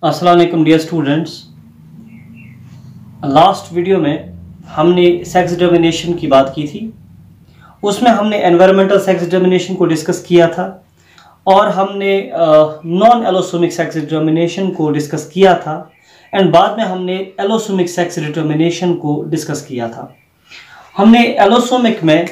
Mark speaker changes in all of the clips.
Speaker 1: अस्सलाम वालेकुम dear students. Last video में हमने सेक्स डिटर्मिनेशन की बात की थी। उसमें हमने एनवायरमेंटल सेक्स डिटर्मिनेशन को डिस्कस किया था और हमने नॉन एलोसोमिक सेक्स डिटर्मिनेशन को डिस्कस किया था एंड बाद में हमने एलोसोमिक सेक्स डिटर्मिनेशन को डिस्कस किया था। हमने एलोसोमिक में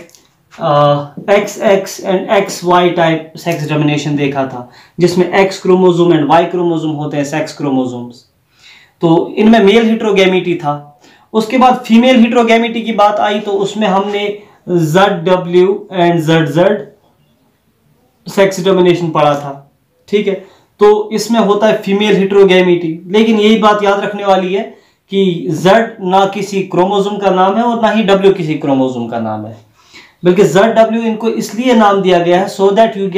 Speaker 1: XX and XY type sex determination देखा था, जिसमें X chromosome and Y chromosome होते हैं सेक्स क्रोमोसोम्स। तो इनमें मेल हिट्रोगैमिटी था। उसके बाद फीमेल हिट्रोगैमिटी की बात आई तो उसमें हमने ZW and ZZ sex determination पढ़ा था। ठीक है, तो इसमें होता है फीमेल हिट्रोगैमिटी, लेकिन यही बात याद रखने वाली है कि Z ना किसी क्रोमोसोम का नाम है और ना ही W किसी क्रोमोसोम का नाम है, बल्कि ZW इनको इसलिए नाम दिया गया है so that you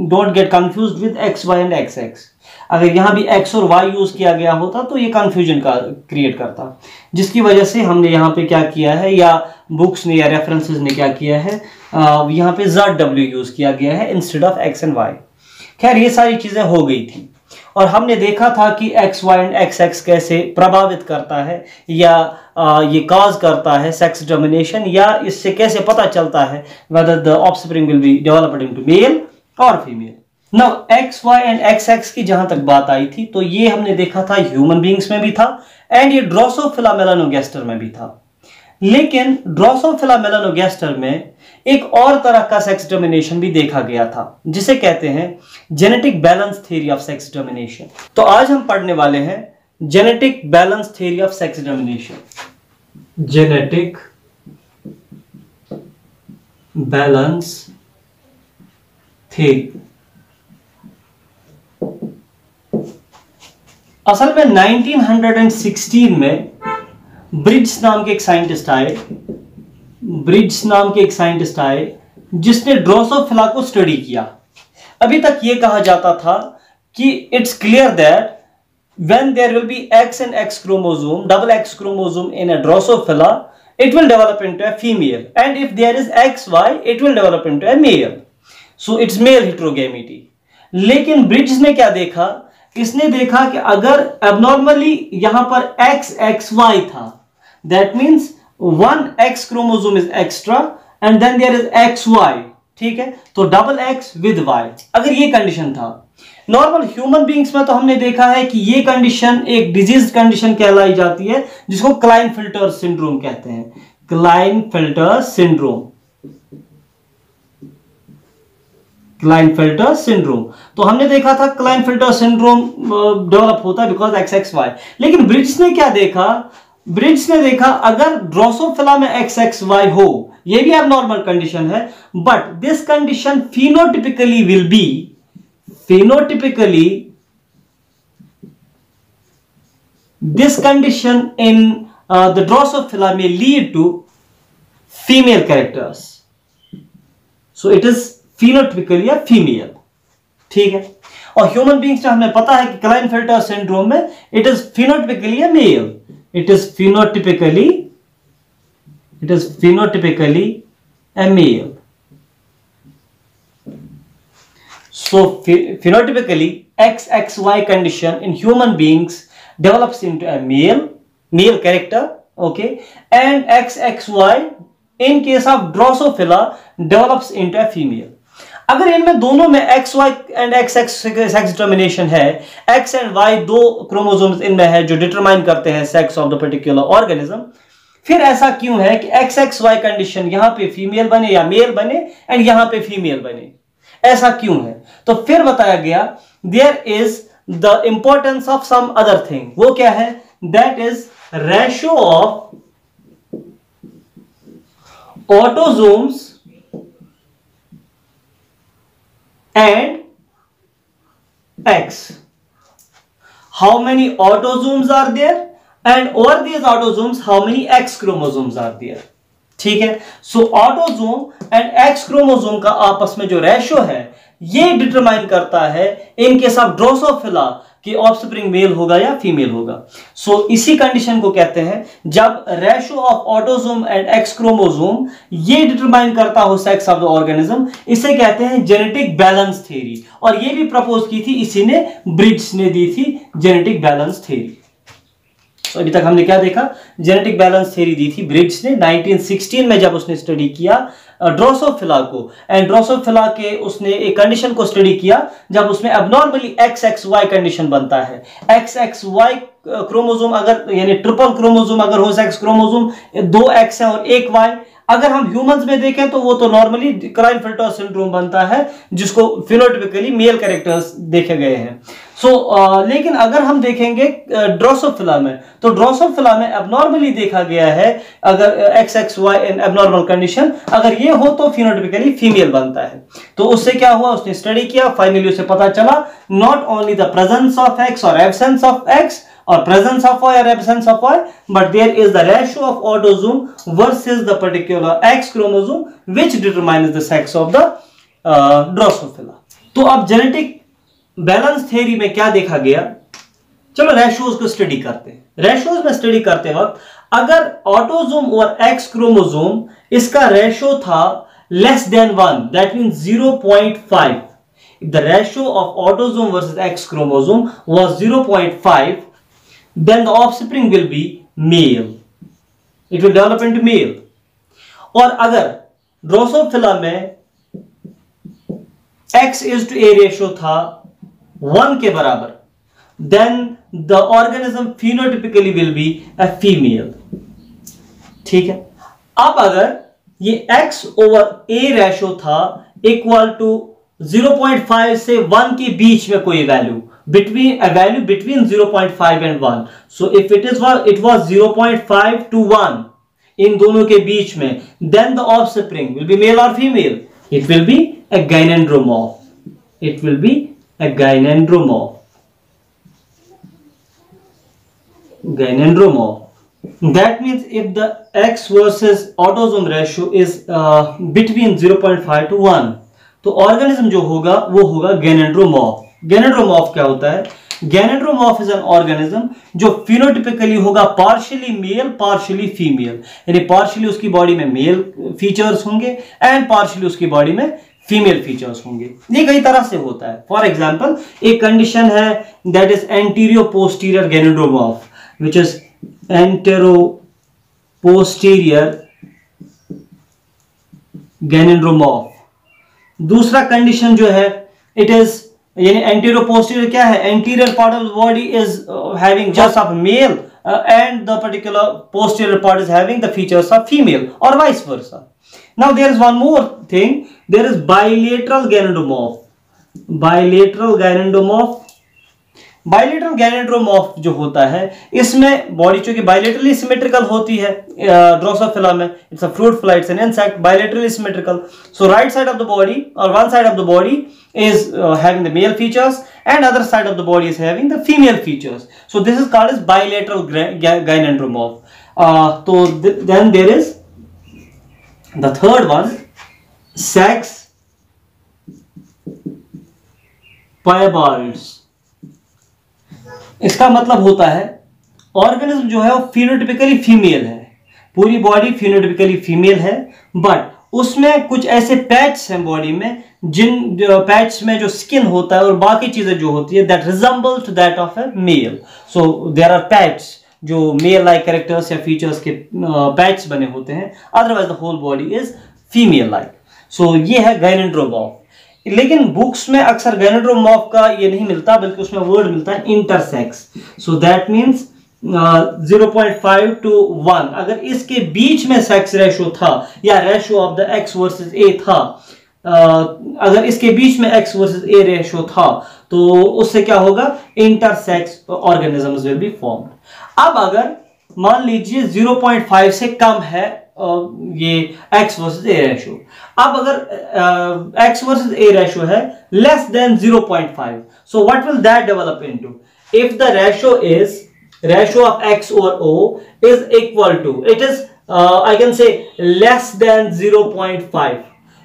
Speaker 1: don't get confused with XY and XX। अगर यहां भी X और Y यूज किया गया होता तो ये कंफ्यूजन का क्रिएट करता, जिसकी वजह से हमने यहाँ पे क्या किया है, या बुक्स ने या रेफरेंसेस ने क्या किया है, यहाँ पे ZW यूज किया गया है instead of X and Y। खैर ये सारी चीजें हो गई थी और हमने देखा था कि XY एंड XX कैसे प्रभावित करता है या ये कॉज करता है सेक्स डिटर्मिनेशन, या इससे कैसे पता चलता है whether the offspring will be developed into male और female. Now XY and XX की जहां तक बात आई थी तो ये हमने देखा था ह्यूमन बीइंग्स में भी था एंड ये ड्रोसोफिला मेलानोगास्टर में भी था। लेकिन ड्रोसोफिला मेलानोगास्टर में एक और तरह का सेक्स डिटर्मिनेशन भी देखा गया था, जिसे कहते हैं genetic balance theory of sex determination. तो आज हम पढ़ने वाले हैं genetic balance theory of sex determination. Genetic balance theory. असल में 1916 में ब्रिड्स नाम के एक साइंटिस्ट आए जिसने ड्रोसोफिला को स्टडी किया। अभी तक यह कहा जाता था कि it's clear that when there will be X and X chromosome, double X chromosome in a drosophila, it will develop into a female, and if there is XY it will develop into a male, so it's male heterogamity। लेकिन breeds ने क्या देखा, इसने देखा कि अगर abnormally यहां पर XXY था, that means one X chromosome is extra and then there is XY। ठीक है, तो डबल X विद Y, अगर ये कंडीशन था। नॉर्मल ह्यूमन बीइंग्स में तो हमने देखा है कि ये कंडीशन एक डिजीज कंडीशन कहलाई जाती है, जिसको क्लाइनफिल्टर सिंड्रोम कहते हैं। क्लाइनफिल्टर सिंड्रोम तो हमने देखा था क्लाइनफिल्टर सिंड्रोम डेवलप होता है बिकॉज XXY। लेकिन ब्रिड्स ने क्या देखा, ब्रिड्स ने देखा अगर ड्रोसोफिला में XXY हो, यह भी एबनॉर्मल कंडीशन है, but this condition phenotypically will be this condition in the Drosophila may lead to female characters, so it is phenotypically a female। ठीक है, और ह्यूमन बीइंग्स में हमें पता है कि क्लाइनफिल्टर सिंड्रोम में it is phenotypically a male, it is phenotypically a male। So phenotypically XXY condition in human beings develops into a male character, okay, and XXY in case of Drosophila develops into a female। अगर इनमें दोनों में XY and XX sex determination है, X and Y दो chromosomes इनमें है जो determine करते हैं sex of the particular organism, फिर ऐसा क्यों है कि XXY कंडीशन यहां पे फीमेल बने या मेल बने एंड यहां पे फीमेल बने, ऐसा क्यों है? तो फिर बताया गया there is the importance of some other thing. वो क्या है? That is ratio of autosomes and X। How many autosomes are there and over these autosomes how many X chromosomes are there. ठीक है, so autosome and X chromosome का आपस में जो ratio है ये डिटरमाइन करता है इन केस ऑफ ड्रोसोफिला कि ऑफस्प्रिंग मेल होगा या फीमेल होगा। सो इसी कंडीशन को कहते हैं जब ratio of autosome and x chromosome ये डिटरमाइन करता हो सेक्स ऑफ द ऑर्गेनिज्म, इसे कहते हैं जेनेटिक बैलेंस थ्योरी। और ये भी प्रपोज की थी इसी ने, ब्रिड्स ने दी थी जेनेटिक बैलेंस थ्योरी। तो अभी तक हमने क्या देखा, जेनेटिक बैलेंस थ्योरी दी थी ब्रिड्स ने 1916 में जब उसने स्टडी किया ड्रोसोफिला को, एंड ड्रोसोफिला के उसने एक कंडीशन को स्टडी किया जब उसमें अबनॉर्मली XXY कंडीशन बनता है। XXY क्रोमोसोम अगर यानी ट्रिपल क्रोमोसोम अगर हो, सेक्स क्रोमोसोम 2 X है और 1 Y, अगर हम ह्यूमंस में देखें तो वो तो नॉर्मली क्लाइनफेल्टर सिंड्रोम बनता है जिसको फिनोटाइपिकली मेल कैरेक्टर्स देखे गए हैं। लेकिन अगर हम देखेंगे ड्रोसोफिला में, तो ड्रोसोफिला में एबनॉर्मली देखा गया है अगर XXY इन एबनॉर्मल कंडीशन अगर ये हो तो फिनोटाइपिकली फीमेल बनता है। तो उससे क्या हुआ, उसने स्टडी किया, फाइनली उसे पता चला not only the presence of X और absence of X or presence of Y or absence of Y, but there is the ratio of autosome versus the particular X chromosome which determines the sex of the Drosophila. तो अब genetic balance theory में क्या देखा गया, चलो ratios को study करते हैं। रेशियोज में स्टडी करते वक्त अगर ऑटोसोम और X क्रोमोसोम इसका रेशियो था less than 1, that means 0.5, if the ratio of autosome versus X chromosome was 0.5, then the offspring will be male, it will develop into male. और अगर ड्रोसोफिला में X is to A ratio था 1 के बराबर, then the organism phenotypically will be a female। ठीक है, अब अगर ये X over A रेशियो था इक्वल टू 0.5 से 1 के बीच में कोई value, between 0.5 and 1, so if it was 0.5 to 1 इन दोनों के बीच में, then the offspring will be male or female, it will be a gynandromorph, it will be a gynandromorph, that means if the X versus autosome ratio is between 0.5 to 1, तो organism जो होगा वो होगा गैनेंड्रोमॉर्फ। गैनेंड्रोमॉर्फ क्या होता है, गैनेंड्रोमॉर्फ इज एन ऑर्गेनिज्म जो phenotypically होगा पार्शियली मेल पार्शियली फीमेल, यानी पार्शियली उसकी बॉडी में मेल फीचर्स होंगे एंड पार्शियली उसकी बॉडी में फीमेल फीचर्स होंगे। ये कई तरह से होता है। फॉर एग्जांपल एक कंडीशन है that is antero posterior gynandromorph, which is antero posterior gynandromorph. दूसरा कंडीशन जो है इट इज यानी एंटीरियर पोस्टीरियर क्या है, anterior part of the body is having just of male and the particular posterior part is having the features of female और vice versa. Now there is one more thing, there is bilateral gynandromorph. Bilateral gynandromorph, bilateral gynandromorph जो होता है इसमें body चूंकि bilaterally symmetrical होती है Drosophila में, it's a fruit fly, it's an insect, bilaterally symmetrical, so right side of the body और one side of the body is having the male features and other side of the body is having the female features, so this is called as bilateral gynandromorph. So then there is the third one, sex piebald। इसका मतलब होता है organism जो है वो phenotypically female है, पूरी body phenotypically female है, बट उसमें कुछ ऐसे पैच हैं बॉडी में जिन पैच में जो स्किन होता है और बाकी चीजें जो होती है that resemble to that of a male. So there are patch जो मेल लाइक कैरेक्टर्स या फीचर्स के पैच बने होते हैं, otherwise the whole body is female like. So ये है गैनेंड्रोमॉर्फ। लेकिन बुक्स में अक्सर गैनेंड्रोमॉर्फ का ये नहीं मिलता, बल्कि उसमें वर्ड मिलता है intersex. So that means 0.5 to 1 अगर इसके बीच में सेक्स रेशियो था या ratio of the X versus A था, अगर इसके बीच में X वर्सेस A रेशियो था तो उससे क्या होगा, intersex organisms will be formed. अब अगर मान लीजिए 0.5 से कम है ये X वर्सेस A रेशियो, अब अगर X वर्सेस A रेशियो है less than 0.5, so what will that develop into, if the ratio is ratio of X over O is equal to, it is I can say less than 0.5,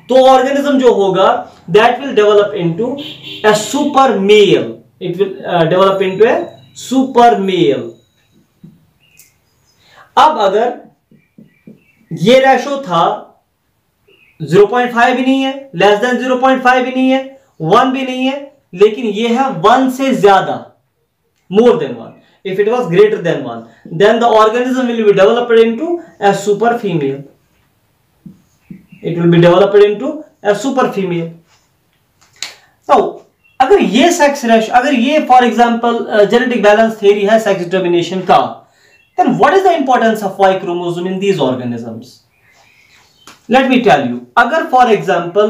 Speaker 1: तो organism जो होगा that will develop into a super male, it will develop into a super male. अब अगर ये ratio था 0.5 भी नहीं है, लेस देन 0.5 भी नहीं है, 1 भी नहीं है, लेकिन ये है 1 से ज्यादा, more than 1, if it was greater than 1, then the organism will be developed into a super female, it will be developed into a super female। now अगर ये सेक्स रेशो, अगर ये for example genetic balance theory है sex determination का, then what is the importance of Y chromosome in these organisms? Let me tell you, अगर for example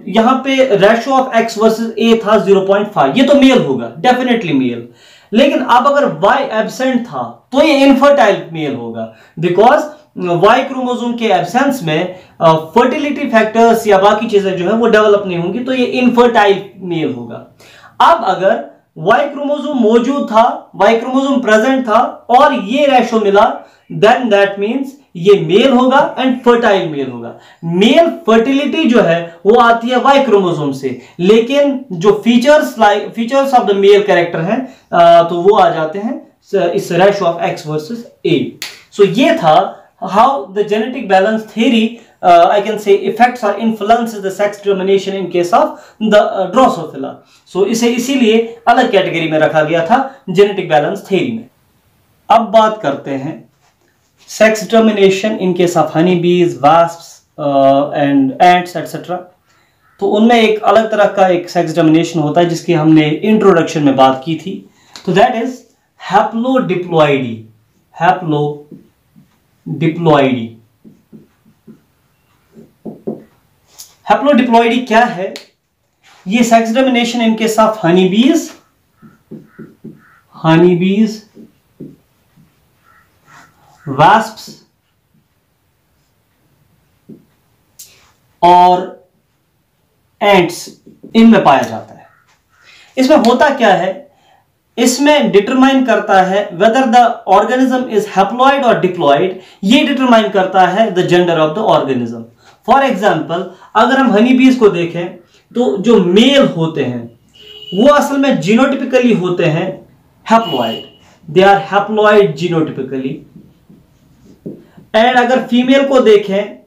Speaker 1: यहां पे ratio of X versus A था 0.5, ये तो मेल होगा, डेफिनेटली मेल। लेकिन अब अगर Y एब्सेंट था तो ये इनफर्टाइल मेल होगा, बिकॉज Y क्रोमोसोम के एब्सेंस में फर्टिलिटी फैक्टर्स या बाकी चीजें जो है वो डेवलप नहीं होंगी, तो ये इनफर्टाइल मेल होगा। अब अगर Y क्रोमोसोम मौजूद था, Y क्रोमोसोम प्रेजेंट था और ये रेशो मिला, देन दैट मींस ये मेल होगा एंड फर्टाइल मेल होगा। मेल फर्टिलिटी जो है वो आती है Y क्रोमोसोम से, लेकिन जो features of the male character हैं तो वो आ जाते हैं इस ratio of X versus A। सो ये था how the genetic balance theory I can say affects or influences the sex determination in case of the Drosophila। so इसे इसीलिए अलग कैटेगरी में रखा गया था जेनेटिक बैलेंस थ्योरी में। अब बात करते हैं sex determination in case of honey बीज, वास्प्स एंड एंट्स एटसेट्रा। तो उनमें एक अलग तरह का एक सेक्स डिटरमिनेशन होता है जिसकी हमने इंट्रोडक्शन में बात की थी, तो दैट इज हैप्लोडिप्लॉइडी। हैप्लोडिप्लॉइडी हैप्लोडिप्लॉइडी क्या है? ये sex determination in case of honey बीज, वास्प्स और एंट्स, इनमें पाया जाता है। इसमें होता क्या है, इसमें डिटरमाइन करता है whether the organism is haploid और डिप्लॉइड, ये डिटरमाइन करता है the gender of the organism. For example अगर हम हनी बीज को देखें तो जो मेल होते हैं वो असल में जीनोटिपिकली होते हैं haploid, they are haploid genotypically. And अगर फीमेल को देखें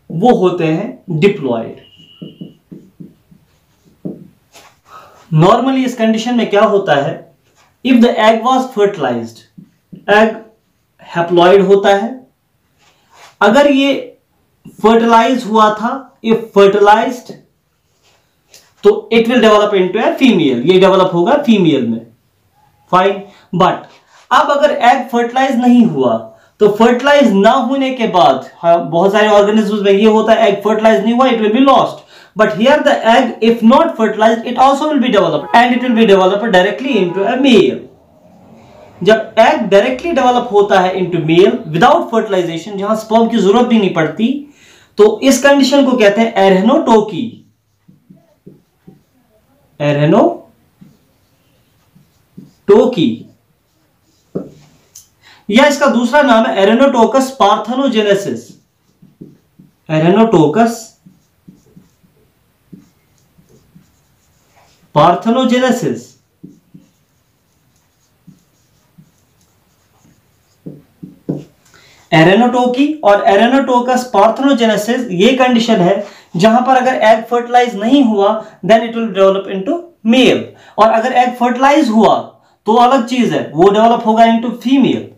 Speaker 1: वो होते हैं डिप्लॉइड। नॉर्मली इस कंडीशन में क्या होता है, if the egg was fertilized, egg haploid होता है। अगर ये फर्टिलाइज हुआ था, इफ फर्टिलाइज्ड, तो it will develop into a female, ये डेवलप होगा फीमेल में, फाइन। बट अब अगर एग फर्टिलाइज नहीं हुआ तो फर्टिलाइज ना होने के बाद, बहुत सारे ऑर्गेनिजम्स में ये होता है एग फर्टिलाइज नहीं हुआ, it will be lost. But here the egg if not fertilized it also will be developed and it will be developed directly into a male. जब एग डायरेक्टली डेवलप होता है into male without fertilization, जहां sperm की जरूरत भी नहीं पड़ती, तो इस कंडीशन को कहते हैं एरेनोटोकी। एरेनोटोकी या इसका दूसरा नाम है एरेनोटोकस पार्थेनोजेनेसिस। एरेनोटोकस पार्थेनोजेनेसिस। एरेनोटोकी और एरेनोटोकस पार्थेनोजेनेसिस ये कंडीशन है जहां पर अगर एग फर्टिलाइज नहीं हुआ then it will develop into male, और अगर एग फर्टिलाइज हुआ तो अलग चीज है, वो डेवलप होगा into female.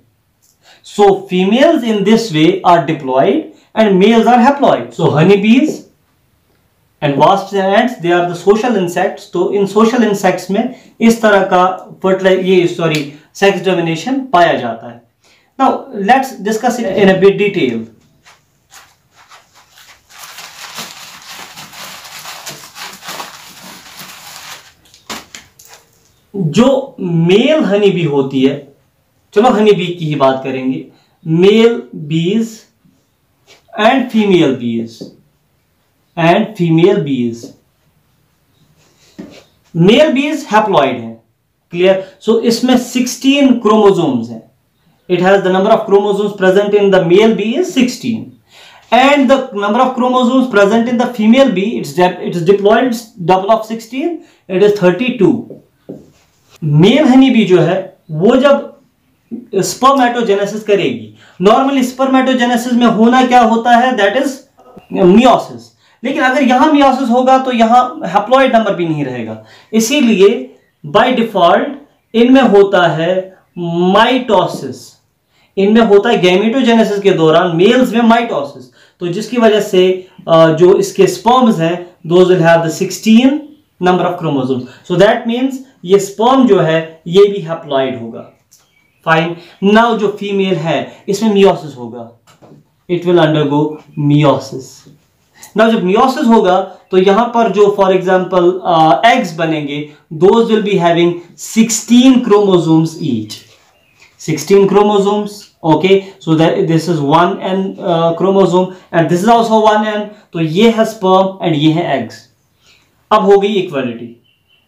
Speaker 1: So females in this way are diploid and males are haploid. So honeybees and wasps and ants, they are the social insects. तो इन social insects में इस तरह का sex determination पाया जाता है। Now let's discuss it in a bit detail. जो mail honey B होती है, चलो हनी बी की ही बात करेंगे, male bees and female bees. Male bees haploid है, क्लियर। सो इसमें 16 क्रोमोसोम्स हैं, it has the number of chromosomes present in the male bee is 16 and the number of chromosomes present in the female bee, it's diploid, it's double of 16, it is 32. Male honey bee जो है वो जब spermatogenesis करेगी, normally spermatogenesis में होना क्या होता है, दैट इज मियोसिस, लेकिन अगर यहां मियोसिस होगा तो यहां हैप्लॉइड नंबर भी नहीं रहेगा, इसीलिए बाय डिफॉल्ट इनमें होता है माइटोसिस, इनमें होता है गैमेटोजेनेसिस के दौरान मेल्स में माइटोसिस, तो जिसकी वजह से जो इसके स्पर्म्स हैं those will have the 16 number of chromosome, so that means ये स्पर्म जो है ये भी हैप्लॉइड होगा। फाइन, नाउ जो फीमेल है इसमें मियोसिस होगा, it will undergo meiosis. Now जब मियोसिस होगा तो यहां पर जो फॉर एग्जांपल एग्स बनेंगे those will be having 16 chromosomes each, 16 chromosomes, okay, so that this is 1n chromosome and this is also 1n, तो ये है sperm and ये है eggs। अब हो गई equality.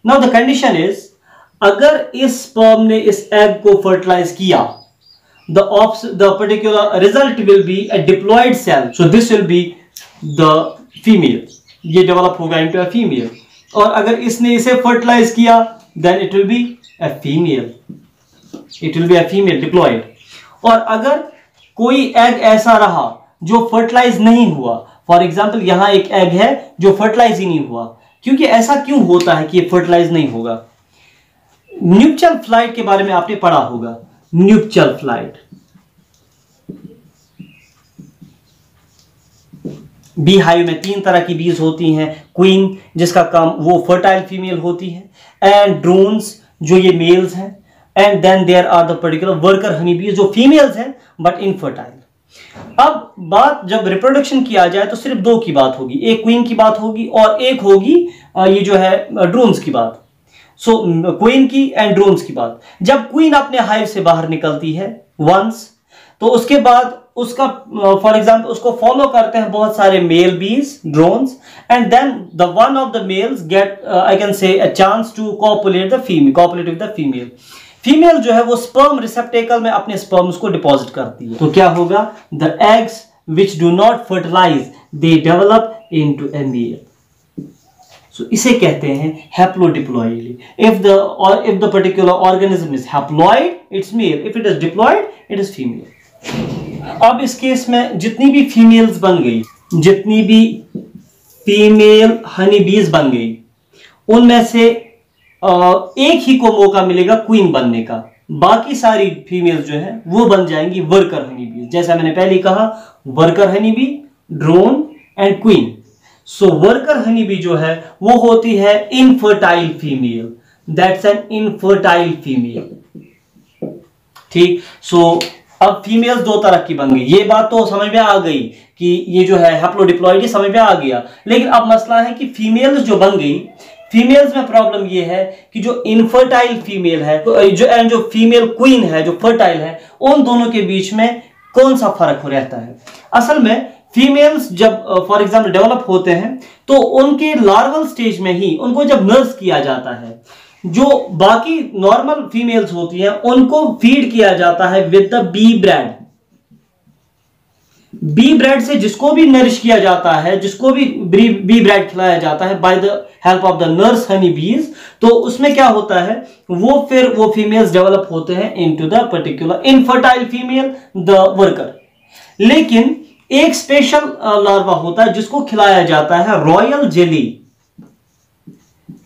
Speaker 1: Now the condition is, अगर इस sperm ने इस egg को फर्टिलाइज किया, the particular result will be a diploid cell, so this will be the female, ये डेवलप होगा into a female, और अगर इसने इसे फर्टिलाइज किया then it will be a female, it will be a female diploid। और अगर कोई एग ऐसा रहा जो फर्टिलाइज नहीं हुआ, फॉर एग्जांपल यहां एक एग है जो फर्टिलाइज ही नहीं हुआ, क्योंकि ऐसा क्यों होता है कि ये फर्टिलाइज नहीं होगा? न्यूपचल फ्लाइट के बारे में आपने पढ़ा होगा, न्यूपचल फ्लाइट, बी हाइव में 3 तरह की बीज होती हैं, क्वीन जिसका काम वो फर्टाइल फीमेल होती है, एंड ड्रोन्स जो ये मेल्स हैं, and then there are the particular worker honey bees जो फीमेल्स हैं बट इनफर्टाइल। अब बात जब रिप्रोडक्शन किया जाए तो सिर्फ 2 की बात होगी, एक क्वीन की बात होगी और एक होगी ये जो है ड्रोन्स की बात, सो क्वीन की एंड ड्रोन्स की बात। जब क्वीन अपने हाइव से बाहर निकलती है वंस, तो उसके बाद उसका फॉर एग्जांपल उसको फॉलो करते हैं बहुत सारे male bees drones, and then the one of the males get I can say a chance to copulate with the female. Female जो है वो स्पर्म रिसेप्टेकल में अपने स्पर्म्स को डिपॉजिट करती है, तो क्या होगा, the eggs which do not fertilize they develop into a male, so इसे कहते हैं haplodiploid. If the particular organism is haploid it's male, if it is diploid it is female. अब इस केस में जितनी भी फीमेल्स बन गई, जितनी भी फीमेल हनी बीज बन गई, उनमें से एक ही को मौका मिलेगा क्वीन बनने का, बाकी सारी फीमेल्स जो है वो बन जाएंगी वर्कर हनी बी, जैसा मैंने पहले कहा worker honey bee, drone and queen. So worker Honey bee जो है वो होती है infertile female, that's an infertile female. ठीक, सो अब फीमेल्स 2 तरह की बन गई, ये बात तो समझ में आ गई कि ये जो है हैप्लोडिप्लॉइड समझ में आ गया, लेकिन अब मसला है कि फीमेल्स जो बन गई, फीमेल्स में प्रॉब्लम ये है कि जो इनफर्टाइल फीमेल है जो फीमेल क्वीन है जो फर्टाइल है, उन दोनों के बीच में कौन सा फर्क हो रहता है? असल में फीमेल्स जब फॉर एग्जांपल डेवलप होते हैं तो उनके लार्वल स्टेज में ही उनको जब नर्स किया जाता है, जो बाकी नॉर्मल फीमेल्स होती हैं उनको फीड किया जाता है with the bee bread. Bee bread से जिसको भी नरिश किया जाता है, जिसको भी बी ब्रेड खिलाया जाता है by the help of the nurse Honey बीज, तो उसमें क्या होता है, वो फीमेल्स डेवलप होते हैं into the particular infertile female the worker. लेकिन एक स्पेशल लार्वा होता है जिसको खिलाया जाता है रॉयल जेली।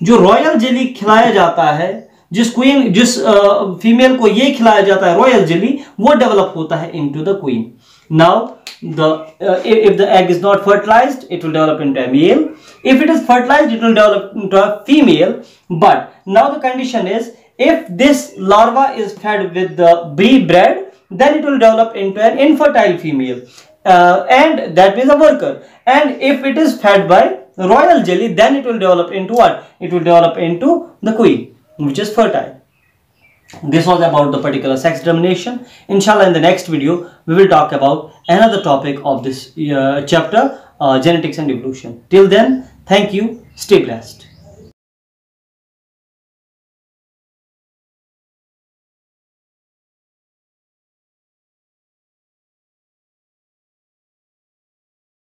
Speaker 1: जो रॉयल जेली खिलाया जाता है, जिस फीमेल को ये खिलाया जाता है रॉयल जेली, वो डेवलप होता है into the queen. Now, if the egg is not fertilized, it will develop into a male. If it is fertilized, it will develop into a female. But now the condition is, if this larva is fed with the bee bread, then it will develop into an infertile female, and that means a worker. And if it is fed by royal jelly, then it will develop into what? It will develop into the queen, which is fertile. This was about the particular sex determination. Inshallah, in the next video, we will talk about another topic of this chapter, genetics and evolution. Till then, thank you. Stay blessed.